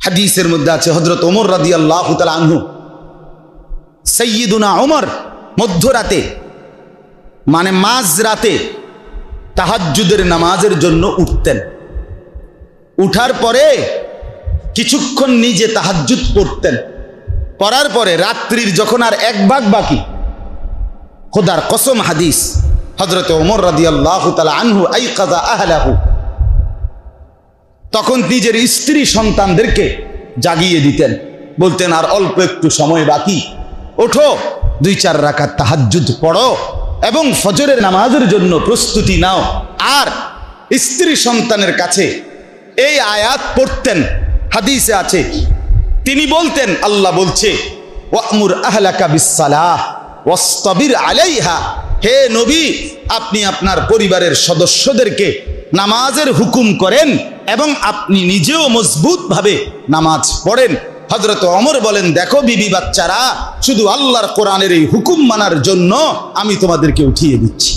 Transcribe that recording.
হাদিসের মধ্যে আছে হযরত ওমর রাদিয়াল্লাহু তাআলা আনহু, সাইয়্যিদুনা ওমর মধ্যরাতে মানে মাঝরাতে তাহাজ্জুদের নামাজের জন্য উঠতেন। উঠার পরে কিছুক্ষণ নিজে তাহাজ্জুদ পড়তেন, পড়ার পরে রাত্রির যখন আর এক ভাগ বাকি, খোদার কসম হাদিস, হযরত ওমর রাদিয়াল্লাহু তাআলা আনহু আইকাযা আহলাহু, তখন নিজের স্ত্রী সন্তানদেরকে জাগিয়ে দিতেন, বলতেন আর অল্প একটু সময় বাকি, ওঠো 2-4 রাকাত তাহাজ্জুদ পড়ো এবং ফজরের নামাজের জন্য প্রস্তুতি নাও। আর স্ত্রী সন্তানের কাছে এই আয়াত পড়তেন, হাদিসে আছে, তিনি বলতেন আল্লাহ বলছে ওয়া'মুর আহলাকা বিসসালাহ ওয়াসতাবির আলাইহা, হে নবী আপনি আপনার পরিবারের সদস্যদেরকে নামাজের হুকুম করেন এবং আপনি নিজেও মজবুতভাবে নামাজ পড়েন। হযরত ওমর বলেন, দেখো বিবি বাচ্চারা, শুধু আল্লাহর কোরআনের এই হুকুম মানার জন্য আমি তোমাদেরকে উঠিয়ে দিচ্ছি।